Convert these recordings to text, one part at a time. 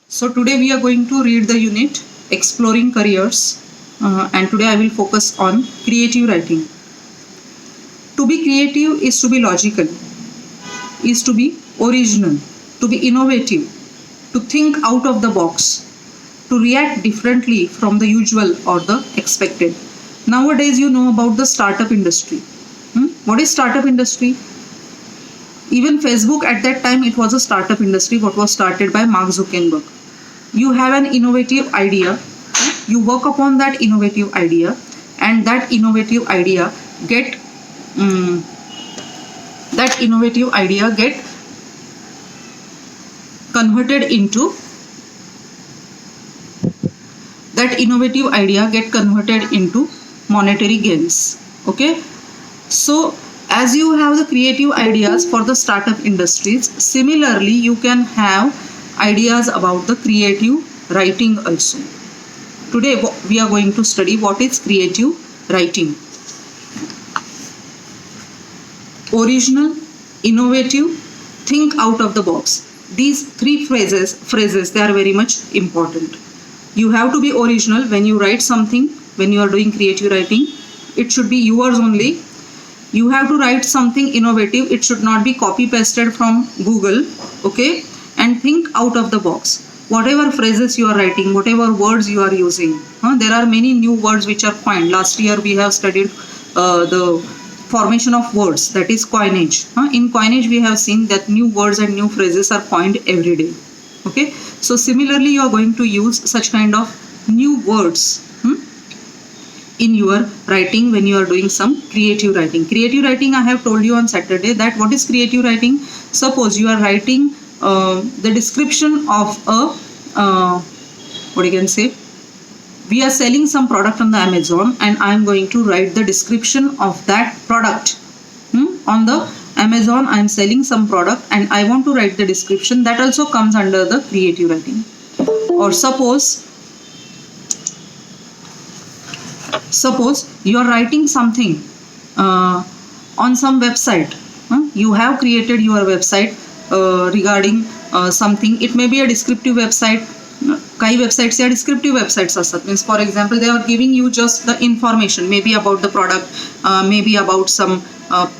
So today we are going to read the unit Exploring Careers, and today I will focus on creative writing. To be creative is to be logical, is to be original, to be innovative, to think out of the box, to react differently from the usual or the expected. Nowadays you know about the startup industry. What is startup industry? Even Facebook at that time, it was a startup industry what was started by Mark Zuckerberg. You have an innovative idea, you work upon that innovative idea, and that innovative idea get converted into monetary gains. Okay, so as you have the creative ideas for the startup industries, similarly you can have ideas about the creative writing also. Today we are going to study what is creative writing. Original, innovative, think out of the box. These three phrases they are very much important. You have to be original when you write something, when you are doing creative writing. It should be yours only. You have to write something innovative. It should not be copy pasted from Google. Okay, and think out of the box. Whatever phrases you are writing, whatever words you are using, there are many new words which are coined. Last year we have studied the formation of words, that is coinage. In coinage we have seen that new words and new phrases are coined every day. Okay, so similarly you are going to use such kind of new words in your writing when you are doing some creative writing. Creative writing, I have told you on Saturday that what is creative writing. Suppose you are writing the description of a what you can say, we are selling some product on the Amazon, and I am going to write the description of that product. On the Amazon I am selling some product and I want to write the description. That also comes under the creative writing. Or suppose you are writing something on some website. You have created your website regarding something. It may be a descriptive website. काही websites या descriptive websites असतात. Means for example they are giving you just the information, maybe about the product, maybe about some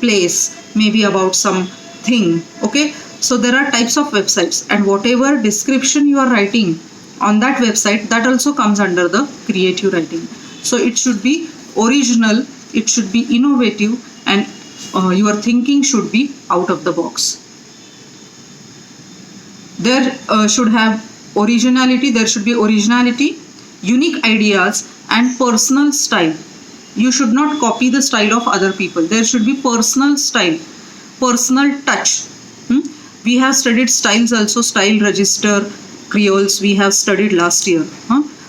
place, maybe about some thing. Okay, so there are types of websites, and whatever description you are writing on that website, that also comes under the creative writing. So it should be original, it should be innovative, and your thinking should be out of the box. There should be originality, unique ideas, and personal style. You should not copy the style of other people. There should be personal style, personal touch. We have studied styles also, style register, creoles we have studied last year.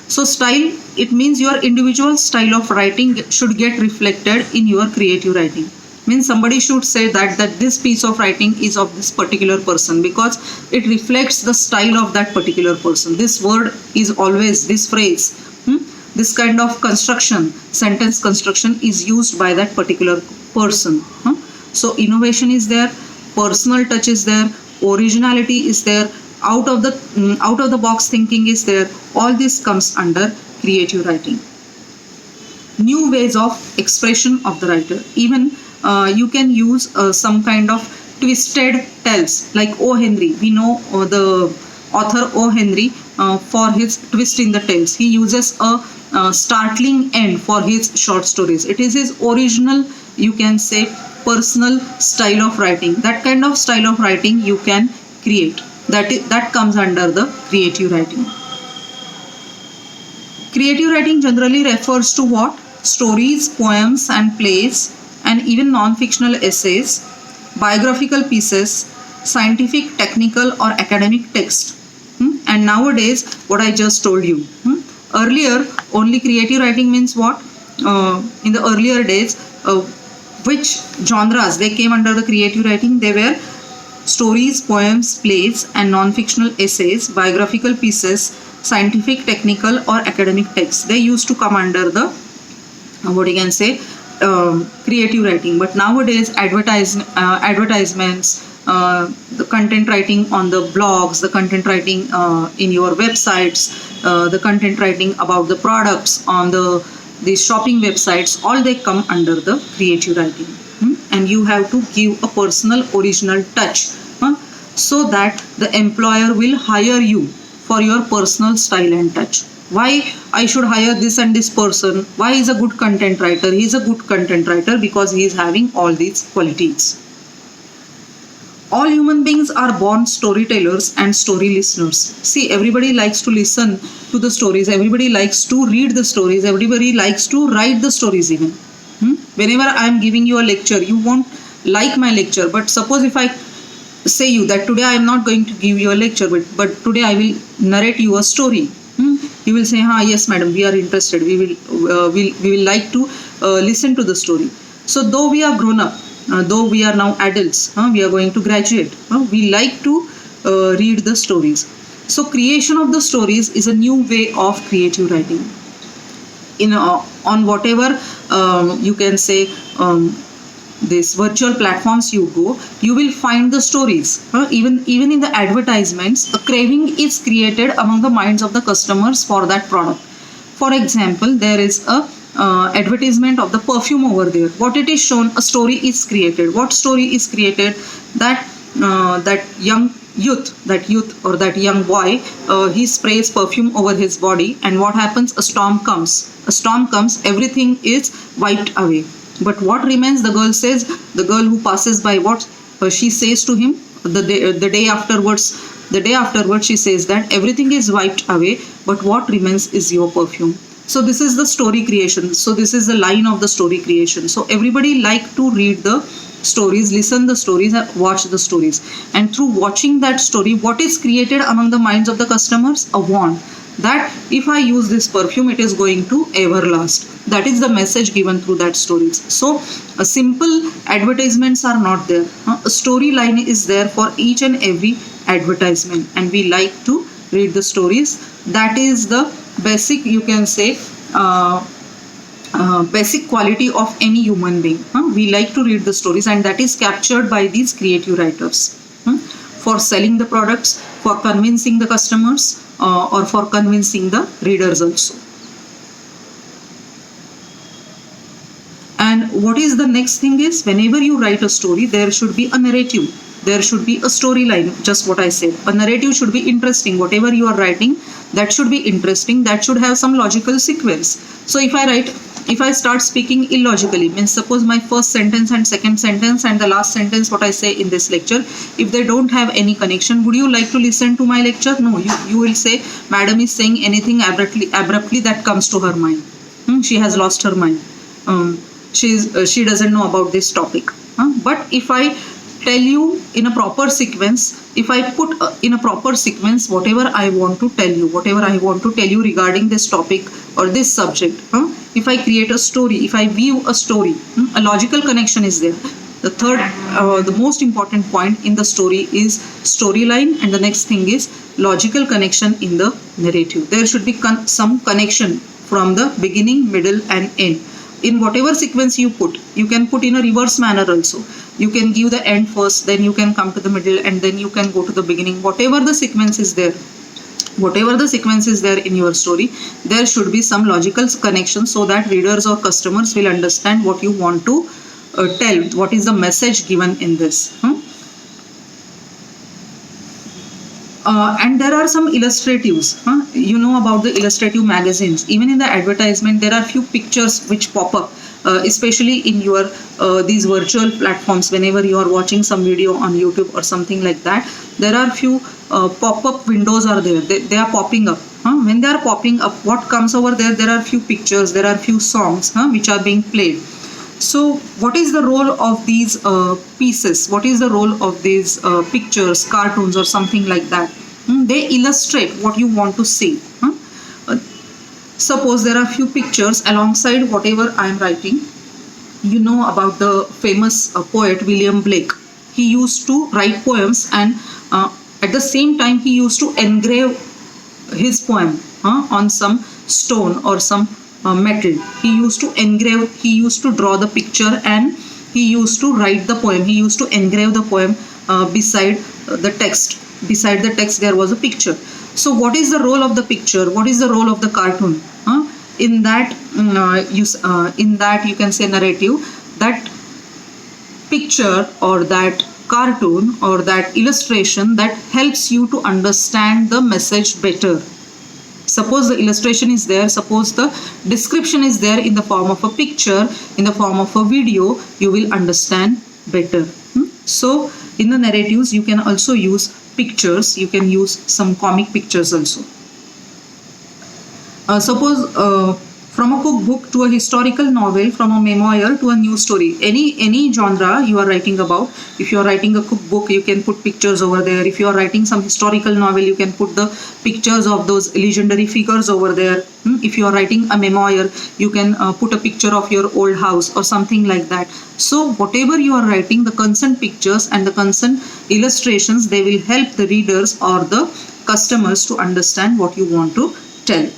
So style, it means your individual style of writing should get reflected in your creative writing. Means somebody should say that this piece of writing is of this particular person because it reflects the style of that particular person. This word is always, this phrase, this kind of construction, sentence construction is used by that particular person. So innovation is there, personal touch is there, originality is there, out of the box thinking is there. All this comes under creative writing. New ways of expression of the writer. Even you can use some kind of twisted tells, like O. Henry. We know the author O. Henry for his twist in the tales. He uses a startling end for his short stories. It is his original, you can say, personal style of writing. That kind of style of writing you can create. That comes under the creative writing. Creative writing generally refers to what? Stories, poems and plays, and even non-fictional essays, biographical pieces, scientific, technical or academic text. And nowadays, what I just told you. Earlier, only creative writing means what? In the earlier days, which genres they came under the creative writing? They were stories, poems, plays and non-fictional essays, biographical pieces, scientific, technical or academic texts. They used to come under the what you can say creative writing. But nowadays advertisements, the content writing on the blogs, the content writing in your websites, the content writing about the products on these shopping websites, all they come under the creative writing. And you have to give a personal original touch, so that the employer will hire you for your personal style and touch. Why I should hire this and this person? Why is a good content writer? He is a good content writer because he is having all these qualities. All human beings are born storytellers and story listeners. See, everybody likes to listen to the stories. Everybody likes to read the stories. Everybody likes to write the stories even. Whenever I am giving you a lecture, you won't like my lecture. But suppose if I say you that today I am not going to give you a lecture, but today I will narrate you a story. You will say, yes, madam, we are interested. We will like to listen to the story. So though we are grown up, though we are now adults, we are going to graduate, we like to read the stories. So creation of the stories is a new way of creative writing. On whatever you can say these virtual platforms you go, you will find the stories. Even in the advertisements, a craving is created among the minds of the customers for that product. For example, there is a advertisement of the perfume over there. What it is shown, a story is created. What story is created? That young youth or that young boy, he sprays perfume over his body, and what happens? A storm comes. Everything is wiped away. But what remains? The girl who passes by, what she says to him the day afterwards, she says that everything is wiped away, but what remains is your perfume. So this is the story creation. So this is the line of the story creation. So everybody like to read the stories, listen the stories, watch the stories. And through watching that story, what is created among the minds of the customers? A want that if I use this perfume, it is going to ever last. That is the message given through that stories. So simple advertisements are not there. A storyline is there for each and every advertisement, and we like to read the stories. That is the basic, you can say, basic quality of any human being. We like to read the stories, and that is captured by these creative writers for selling the products, for convincing the customers, or for convincing the readers also. And what is the next thing is, whenever you write a story, there should be a narrative. There should be a storyline, just what I said. A narrative should be interesting. Whatever you are writing, that should be interesting. That should have some logical sequence. So if I start speaking illogically, means suppose my first sentence and second sentence and the last sentence, what I say in this lecture, if they don't have any connection, would you like to listen to my lecture? No, you will say, madam is saying anything abruptly that comes to her mind. She has lost her mind. She doesn't know about this topic. But if I tell you in a proper sequence, if I put in a proper sequence whatever I want to tell you regarding this topic or this subject, if I create a story, if I weave a story, a logical connection is there. The third, the most important point in the story is storyline, and the next thing is logical connection in the narrative. There should be some connection from the beginning, middle and end. In whatever sequence you put, you can put in a reverse manner also. You can give the end first, then you can come to the middle, and then you can go to the beginning. Whatever the sequence is there in your story, there should be some logical connection so that readers or customers will understand what you want to tell, what is the message given in this. And there are some illustratives. You know about the illustrative magazines. Even in the advertisement, there are few pictures which pop up, especially in your these virtual platforms. Whenever you are watching some video on YouTube or something like that, there are few pop-up windows are there. They are popping up. When they are popping up, what comes over there? There are few pictures. There are few songs which are being played. So what is the role of these pieces? What is the role of these pictures, cartoons or something like that? They illustrate what you want to say. Suppose there are few pictures alongside whatever I am writing. You know about the famous poet William Blake. He used to write poems, and at the same time he used to engrave his poem on some stone or some metal. He used to engrave, he used to draw the picture, and he used to write the poem. He used to engrave the poem beside the text. Beside the text there was a picture. So what is the role of the picture? What is the role of the cartoon? In that you can say narrative, that picture or that cartoon or that illustration that helps you to understand the message better. Suppose the illustration is there, suppose the description is there in the form of a picture, in the form of a video, you will understand better. So in the narratives you can also use pictures, you can use some comic pictures also. Suppose from a cookbook to a historical novel, from a memoir to a news story, any genre you are writing about. If you are writing a cookbook, you can put pictures over there. If you are writing some historical novel, you can put the pictures of those legendary figures over there. If you are writing a memoir, you can put a picture of your old house or something like that. So whatever you are writing, the concerned pictures and the concerned illustrations, they will help the readers or the customers to understand what you want to tell.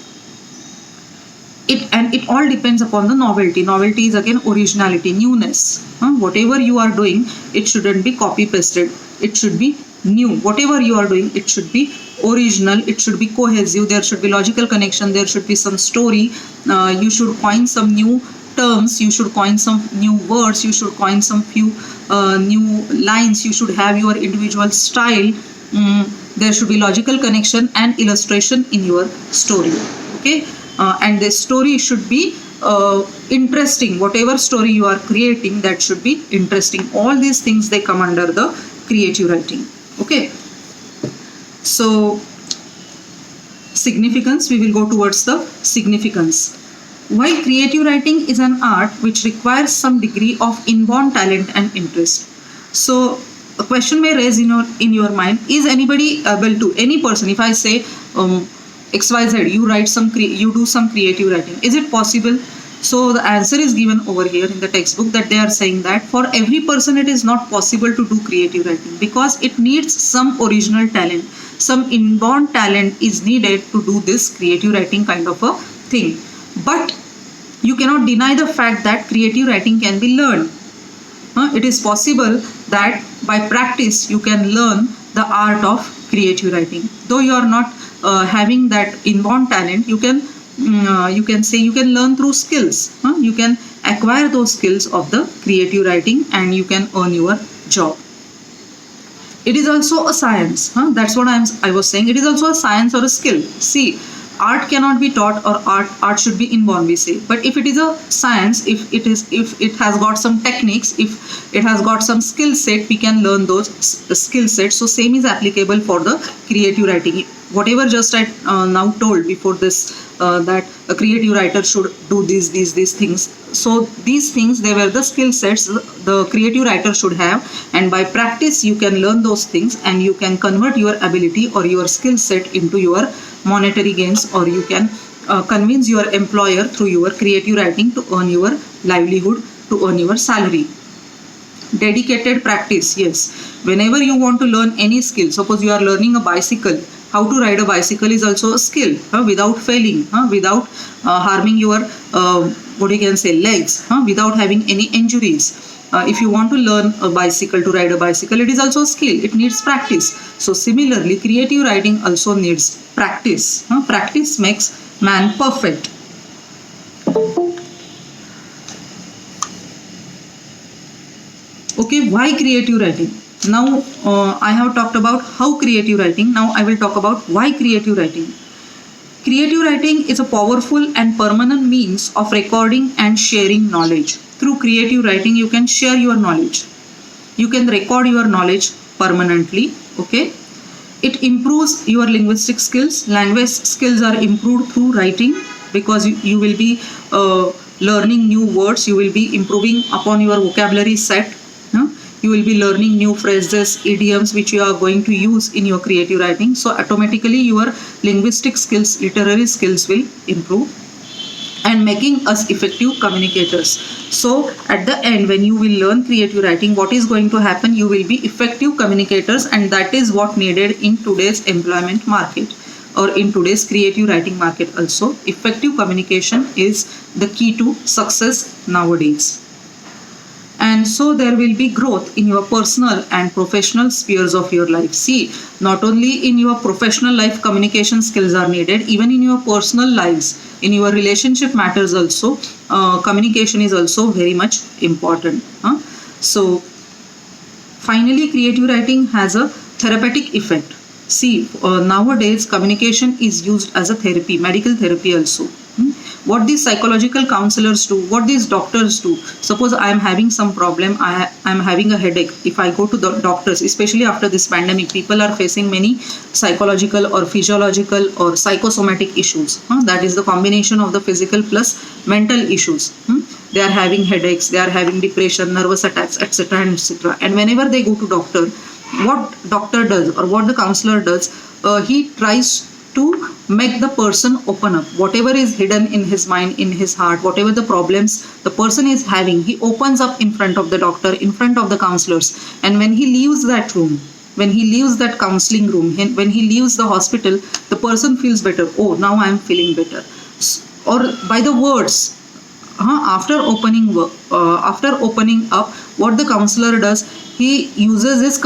It all depends upon the novelty. Novelty is again originality, newness. Whatever you are doing, it shouldn't be copy pasted. It should be new. Whatever you are doing, it should be original. It should be cohesive. There should be logical connection. There should be some story. You should coin some new terms. You should coin some new words. You should coin some few new lines. You should have your individual style. There should be logical connection and illustration in your story. Okay. And the story should be interesting. Whatever story you are creating, that should be interesting. All these things, they come under the creative writing. Okay. So significance, we will go towards the significance. While creative writing is an art which requires some degree of inborn talent and interest. So a question may raise in your mind, is anybody able to, any person, if I say XYZ, you do some creative writing, is it possible? So the answer is given over here in the textbook, that they are saying that for every person it is not possible to do creative writing, because it needs some original talent, some inborn talent is needed to do this creative writing kind of a thing. But you cannot deny the fact that creative writing can be learned. It is possible that by practice you can learn the art of creative writing. Though you are not having that inborn talent, you can say you can learn through skills. You can acquire those skills of the creative writing and you can earn your job. It is also a science. That's what I was saying. It is also a science or a skill. See, art cannot be taught, or art should be inborn, we say. But if it is a science, if it has got some techniques, if it has got some skill set, we can learn those skill sets. So same is applicable for the creative writing. Whatever just I now told before this, that a creative writer should do these things. So these things, they were the skill sets the creative writer should have, and by practice you can learn those things and you can convert your ability or your skill set into your monetary gains, or you can convince your employer through your creative writing to earn your livelihood, to earn your salary. Dedicated practice, yes. Whenever you want to learn any skill, suppose you are learning a bicycle, how to ride a bicycle is also a skill, without failing, without harming your what you can say legs, without having any injuries. If you want to learn a bicycle, to ride a bicycle, it is also a skill. It needs practice. So similarly, creative writing also needs practice. Practice makes man perfect. Okay, why creative writing? Now I have talked about how creative writing. Now I will talk about why creative writing. Creative writing is a powerful and permanent means of recording and sharing knowledge. Through creative writing, you can share your knowledge. You can record your knowledge permanently. Okay. It improves your linguistic skills. Language skills are improved through writing, because you will be learning new words. You will be improving upon your vocabulary set. You will be learning new phrases, idioms, which you are going to use in your creative writing. So automatically your linguistic skills, literary skills will improve, and making us effective communicators. So at the end, when you will learn creative writing, what is going to happen? You will be effective communicators, and that is what needed in today's employment market, or in today's creative writing market also. Effective communication is the key to success nowadays. and so there will be growth in your personal and professional spheres of your life. See, not only in your professional life communication skills are needed, even in your personal lives, in your relationship matters also, communication is also very much important. So finally, creative writing has a therapeutic effect. See, nowadays communication is used as a therapy, medical therapy also. What these psychological counselors do, what these doctors do. Suppose I am having some problem, I am having a headache. If I go to the doctors, especially after this pandemic, people are facing many psychological or physiological or psychosomatic issues. That is the combination of the physical plus mental issues. They are having headaches, they are having depression, nervous attacks, etc. and etc. And whenever they go to doctor, what doctor does or what the counselor does, he tries to make the person open up. Whatever is hidden in his mind, in his heart, whatever the problems the person is having, he opens up in front of the doctor, in front of the counselors. And when he leaves that room, when he leaves that counseling room, when he leaves the hospital, the person feels better. Oh, now I am feeling better. Or by the words, after opening up, what the counselor does, he uses his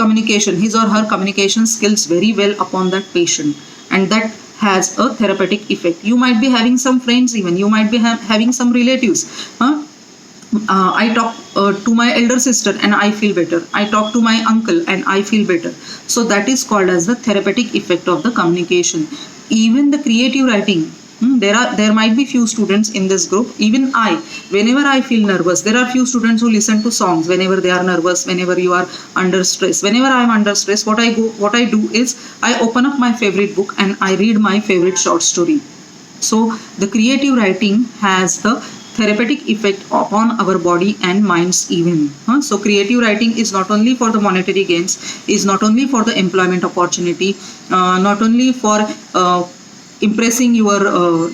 or her communication skills very well upon that patient, and that has a therapeutic effect. You might be having some friends, even you might be having some relatives. I talk to my elder sister and I feel better. I talk to my uncle and I feel better. So that is called as the therapeutic effect of the communication. Even the creative writing, there might be few students in this group. Even whenever I feel nervous, there are few students who listen to songs whenever they are nervous, whenever you are under stress. Whenever I am under stress, what I do is I open up my favorite book and I read my favorite short story. So the creative writing has the therapeutic effect upon our body and minds even. So creative writing is not only for the monetary gains, is not only for the employment opportunity, not only for impressing your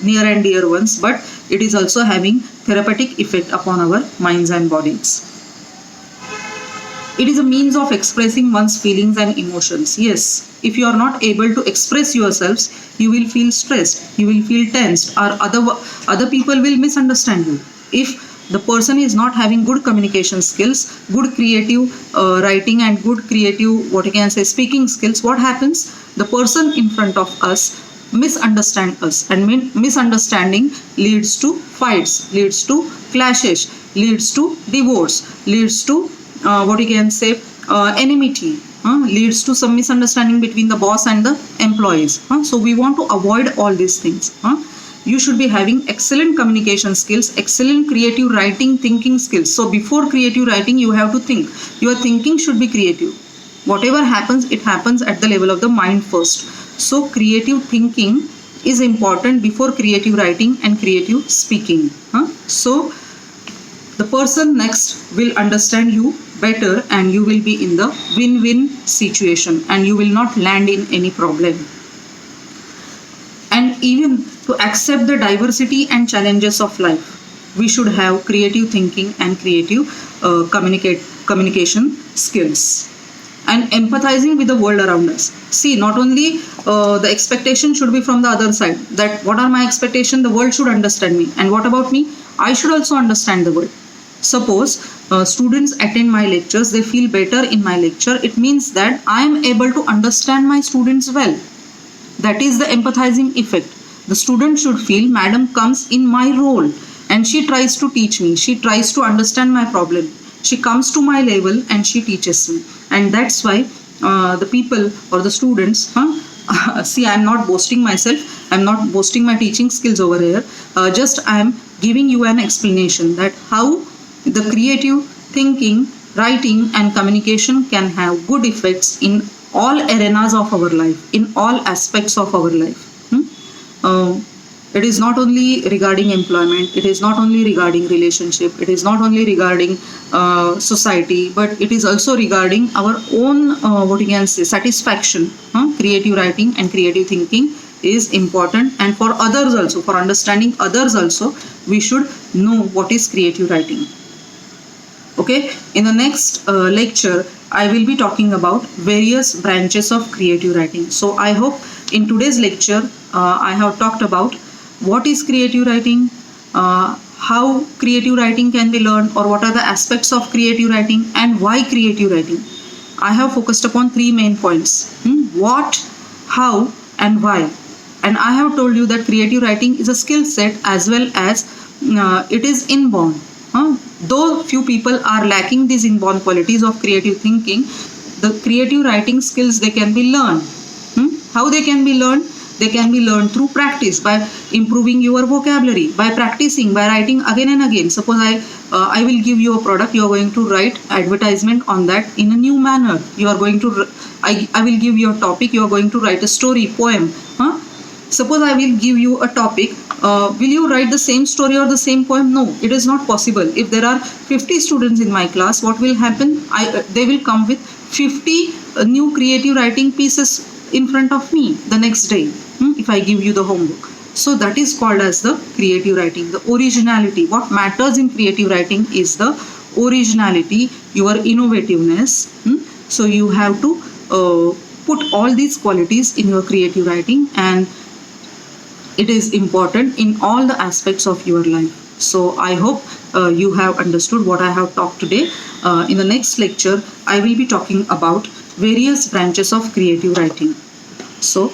near and dear ones, but it is also having therapeutic effect upon our minds and bodies. It is a means of expressing one's feelings and emotions. Yes, if you are not able to express yourselves, you will feel stressed, you will feel tensed, or other people will misunderstand you. If the person is not having good communication skills, good creative writing and good creative, speaking skills, what happens? The person in front of us misunderstand us, and misunderstanding leads to fights, leads to clashes, leads to divorce, leads to enmity, leads to some misunderstanding between the boss and the employees. So we want to avoid all these things. You should be having excellent communication skills, excellent creative writing, thinking skills. So before creative writing, you have to think. Your thinking should be creative. Whatever happens, it happens at the level of the mind first. So creative thinking is important before creative writing and creative speaking. So the person next will understand you better, and you will be in the win-win situation, and you will not land in any problem. And even to accept the diversity and challenges of life, we should have creative thinking and creative communication skills. And empathizing with the world around us. See, not only the expectation should be from the other side, that what are my expectations, the world should understand me, and what about me, I should also understand the world. Suppose students attend my lectures, they feel better in my lecture, it means that I am able to understand my students well. That is the empathizing effect. The student should feel madam comes in my role and she tries to teach me, she tries to understand my problem, she comes to my level and she teaches me. And that's why the people or the students, see, I am not boasting myself, I am not boasting my teaching skills over here, just I am giving you an explanation that how the creative thinking, writing and communication can have good effects in all arenas of our life, in all aspects of our life. It is not only regarding employment, it is not only regarding relationship, it is not only regarding society, but it is also regarding our own satisfaction. Creative writing and creative thinking is important, and for others also, for understanding others also, we should know what is creative writing. Okay, in the next lecture, I will be talking about various branches of creative writing. So I hope in today's lecture, I have talked about what is creative writing, how creative writing can be learned, or what are the aspects of creative writing and why creative writing. I have focused upon three main points: what, how, and why. And I have told you that creative writing is a skill set as well as it is inborn. Though few people are lacking these inborn qualities of creative thinking, the creative writing skills, they can be learned. How they can be learned? They can be learned through practice, by improving your vocabulary, by practicing, by writing again and again. Suppose I will give you a product, you are going to write advertisement on that in a new manner. You are going to, I will give you a topic, you are going to write a story, poem. Suppose I will give you a topic, will you write the same story or the same poem? No, it is not possible. If there are 50 students in my class, what will happen? They will come with 50 new creative writing pieces in front of me the next day, if I give you the homework. So that is called as the creative writing, the originality. What matters in creative writing is the originality, your innovativeness. So you have to put all these qualities in your creative writing, and it is important in all the aspects of your life. So I hope you have understood what I have talked today. In the next lecture, I will be talking about various branches of creative writing. So